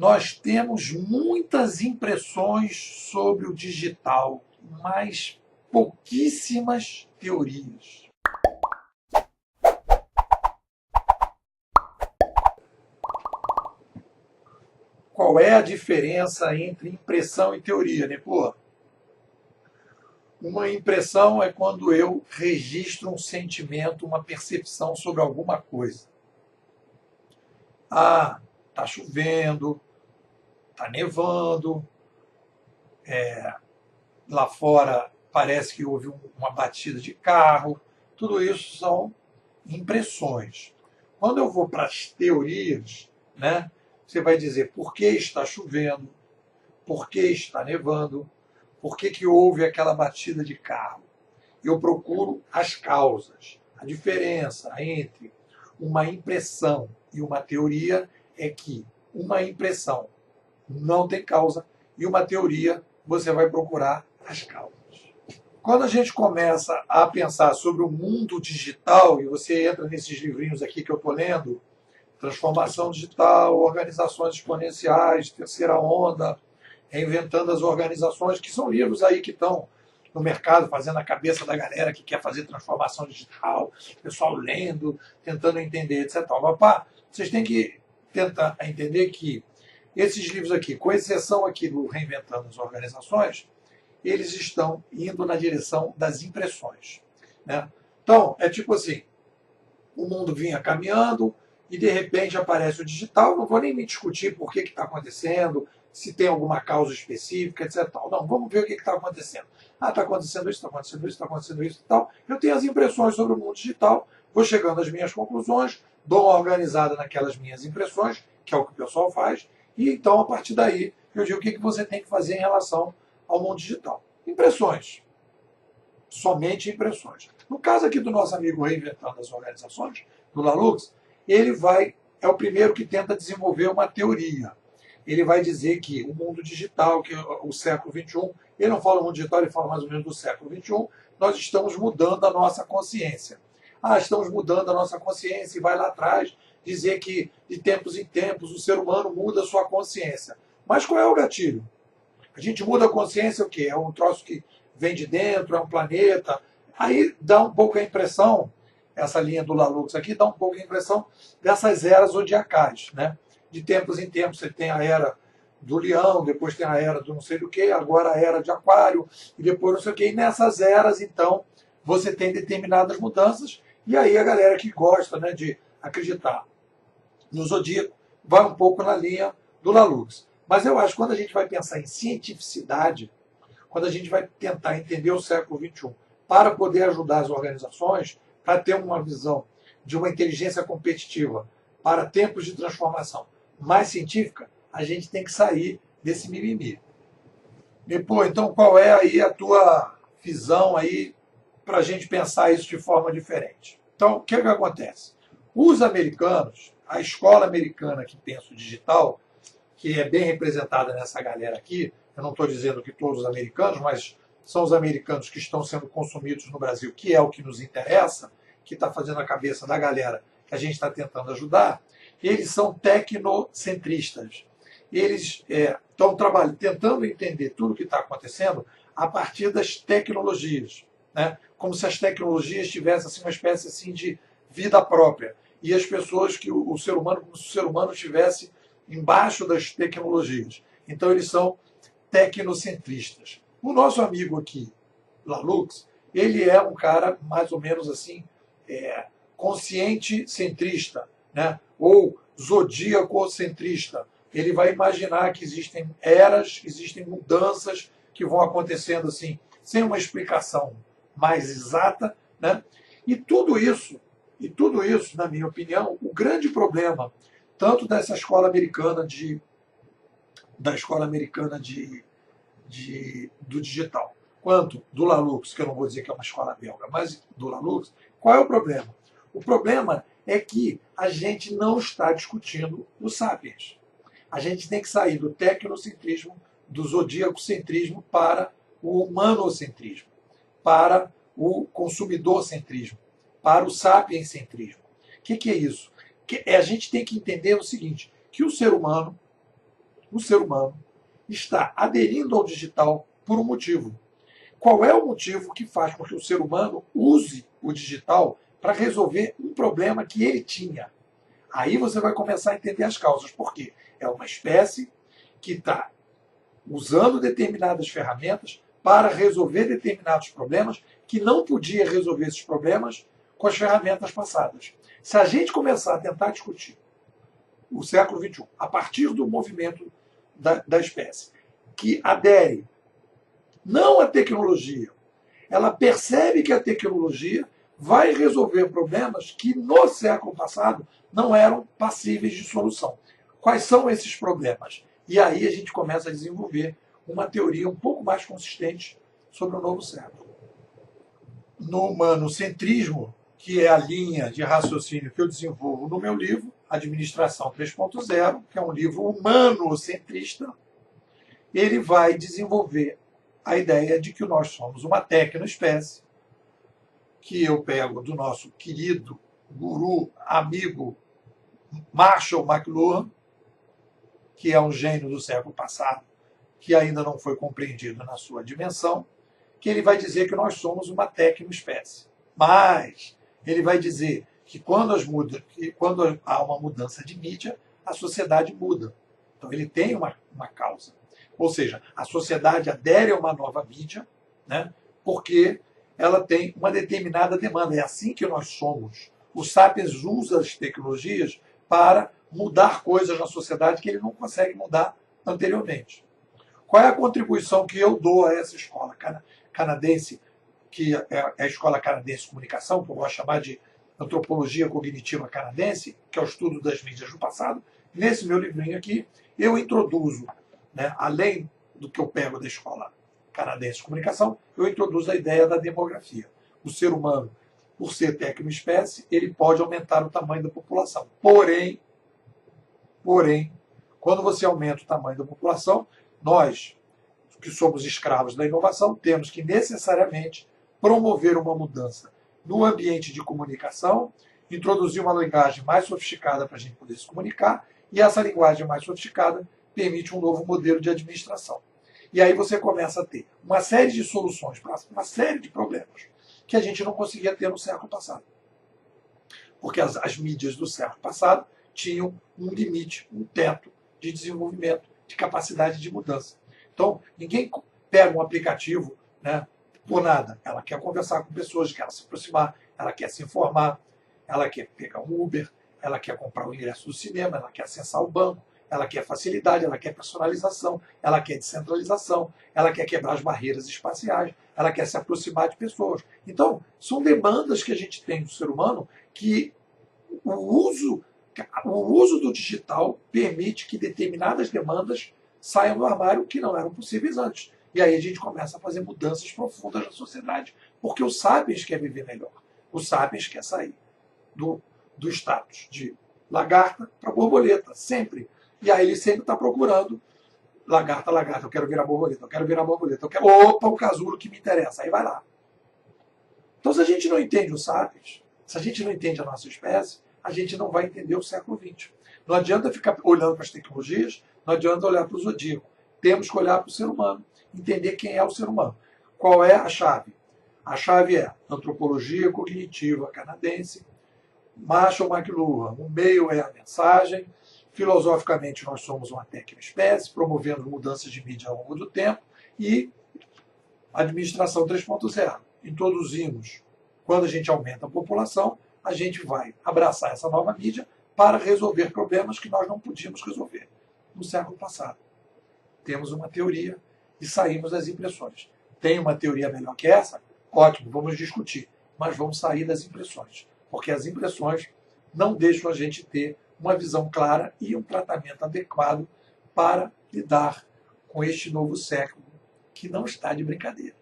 Nós temos muitas impressões sobre o digital, mas pouquíssimas teorias. Qual é a diferença entre impressão e teoria, Nepô? Uma impressão é quando eu registro um sentimento, uma percepção sobre alguma coisa. Ah, está chovendo, está nevando, lá fora parece que houve uma batida de carro. Tudo isso são impressões. Quando eu vou para as teorias, né, você vai dizer por que está chovendo, por que está nevando, por que houve aquela batida de carro. Eu procuro as causas. A diferença entre uma impressão e uma teoria é que uma impressão não tem causa e uma teoria você vai procurar as causas. Quando a gente começa a pensar sobre o mundo digital, e você entra nesses livrinhos aqui que eu estou lendo, Transformação Digital, Organizações Exponenciais, Terceira Onda, Reinventando as Organizações, que são livros aí que estão no mercado, fazendo a cabeça da galera que quer fazer transformação digital, pessoal lendo, tentando entender, etc. Opa, vocês têm que tentar entender que esses livros aqui, com exceção aqui do Reinventando as Organizações, eles estão indo na direção das impressões, né? Então, é tipo assim, o mundo vinha caminhando e de repente aparece o digital, não vou nem me discutir por que está acontecendo, se tem alguma causa específica, etc. Não, vamos ver o que está acontecendo. Ah, está acontecendo isso, está acontecendo isso, está acontecendo isso e tal. Eu tenho as impressões sobre o mundo digital, vou chegando às minhas conclusões, dou uma organizada naquelas minhas impressões, que é o que o pessoal faz, e então, a partir daí, eu digo o que você tem que fazer em relação ao mundo digital. Impressões. Somente impressões. No caso aqui do nosso amigo Reinventando as Organizações, do Lalux, ele é o primeiro que tenta desenvolver uma teoria. Ele vai dizer que o mundo digital, que o século XXI, ele não fala mundo digital, ele fala mais ou menos do século XXI, nós estamos mudando a nossa consciência. Ah, estamos mudando a nossa consciência, e vai lá atrás dizer que de tempos em tempos o ser humano muda a sua consciência. Mas qual é o gatilho? A gente muda a consciência o quê? É um troço que vem de dentro, é um planeta. Aí dá um pouco a impressão, essa linha do Lalux aqui, dá um pouco a impressão dessas eras zodiacais, né? De tempos em tempos você tem a era do leão, depois tem a era do não sei do que, agora a era de aquário, e depois não sei o que. E nessas eras, então, você tem determinadas mudanças, e aí a galera que gosta, né, de acreditar no zodíaco vai um pouco na linha do Lalux. Mas eu acho que quando a gente vai pensar em cientificidade, quando a gente vai tentar entender o século XXI para poder ajudar as organizações, para ter uma visão de uma inteligência competitiva para tempos de transformação mais científica, a gente tem que sair desse mimimi. E, pô, então qual é aí a tua visão aí para a gente pensar isso de forma diferente? Então, o que acontece? Os americanos, a escola americana que pensa o digital, que é bem representada nessa galera aqui, eu não estou dizendo que todos os americanos, mas são os americanos que estão sendo consumidos no Brasil, que é o que nos interessa, que está fazendo a cabeça da galera que a gente está tentando ajudar, eles são tecnocentristas. Eles estão tentando entender tudo o que está acontecendo a partir das tecnologias, né? Como se as tecnologias tivessem assim, uma espécie assim, de vida própria. E as pessoas, que o ser humano, como se o ser humano estivesse embaixo das tecnologias. Então, eles são tecnocentristas. O nosso amigo aqui, Lalux, ele é um cara mais ou menos assim, consciente centrista, né? Ou zodíaco-centrista. Ele vai imaginar que existem eras, existem mudanças que vão acontecendo assim, sem uma explicação mais exata, né? E tudo isso, na minha opinião, o grande problema tanto dessa escola americana do digital, quanto do Lalux, que eu não vou dizer que é uma escola belga, mas do Lalux, qual é o problema? O problema é que a gente não está discutindo o Sapiens. A gente tem que sair do tecnocentrismo, do zodíaco-centrismo para o humanocentrismo, para o consumidor-centrismo, para o sapiens-centrismo. O que é isso? A gente tem que entender o seguinte, que o ser humano, o ser humano está aderindo ao digital por um motivo. Qual é o motivo que faz com que o ser humano use o digital para resolver um problema que ele tinha? Aí você vai começar a entender as causas. Por quê? É uma espécie que está usando determinadas ferramentas para resolver determinados problemas que não podia resolver esses problemas com as ferramentas passadas. Se a gente começar a tentar discutir o século XXI a partir do movimento da espécie, que adere não à tecnologia, ela percebe que a tecnologia vai resolver problemas que no século passado não eram passíveis de solução. Quais são esses problemas? E aí a gente começa a desenvolver uma teoria um pouco mais consistente sobre o novo século. No humanocentrismo, que é a linha de raciocínio que eu desenvolvo no meu livro, Administração 3.0, que é um livro humanocentrista, ele vai desenvolver a ideia de que nós somos uma tecnoespécie, que eu pego do nosso querido guru, amigo Marshall McLuhan, que é um gênio do século passado, que ainda não foi compreendido na sua dimensão, que ele vai dizer que nós somos uma tecnoespécie. Mas ele vai dizer que quando há uma mudança de mídia, a sociedade muda. Então ele tem uma causa. Ou seja, a sociedade adere a uma nova mídia, né, porque ela tem uma determinada demanda. É assim que nós somos. O Sapiens usa as tecnologias para mudar coisas na sociedade que ele não consegue mudar anteriormente. Qual é a contribuição que eu dou a essa escola canadense, que é a Escola Canadense de Comunicação, que eu gosto de chamar de Antropologia Cognitiva Canadense, que é o estudo das mídias do passado? Nesse meu livrinho aqui, eu introduzo, né, além do que eu pego da Escola Canadense de Comunicação, eu introduzo a ideia da demografia. O ser humano, por ser tecnoespécie, ele pode aumentar o tamanho da população. Porém, quando você aumenta o tamanho da população, nós, que somos escravos da inovação, temos que necessariamente promover uma mudança no ambiente de comunicação, introduzir uma linguagem mais sofisticada para a gente poder se comunicar, e essa linguagem mais sofisticada permite um novo modelo de administração. E aí você começa a ter uma série de soluções para uma série de problemas que a gente não conseguia ter no século passado. Porque as mídias do século passado tinham um limite, um teto de desenvolvimento, de capacidade de mudança. Então, ninguém pega um aplicativo, né, por nada. Ela quer conversar com pessoas, quer se aproximar, ela quer se informar, ela quer pegar um Uber, ela quer comprar o ingresso do cinema, ela quer acessar o banco, ela quer facilidade, ela quer personalização, ela quer descentralização, ela quer quebrar as barreiras espaciais, ela quer se aproximar de pessoas. Então, são demandas que a gente tem do ser humano que o uso do digital permite que determinadas demandas saiam do armário que não eram possíveis antes. E aí a gente começa a fazer mudanças profundas na sociedade, porque o Sapiens quer viver melhor. O Sapiens quer sair do status de lagarta para borboleta, sempre. E aí ele sempre está procurando lagarta, lagarta, eu quero virar borboleta, eu quero virar borboleta, eu quero... Opa, o casulo que me interessa, aí vai lá. Então, se a gente não entende o Sapiens, se a gente não entende a nossa espécie, a gente não vai entender o século XX. Não adianta ficar olhando para as tecnologias, não adianta olhar para o zodíaco. Temos que olhar para o ser humano, entender quem é o ser humano. Qual é a chave? A chave é antropologia cognitiva canadense, Marshall McLuhan. O meio é a mensagem. Filosoficamente, nós somos uma tecnoespécie, promovendo mudanças de mídia ao longo do tempo. E administração 3.0. Introduzimos, quando a gente aumenta a população, a gente vai abraçar essa nova mídia para resolver problemas que nós não podíamos resolver no século passado. Temos uma teoria e saímos das impressões. Tem uma teoria melhor que essa? Ótimo, vamos discutir. Mas vamos sair das impressões. Porque as impressões não deixam a gente ter uma visão clara e um tratamento adequado para lidar com este novo século, que não está de brincadeira.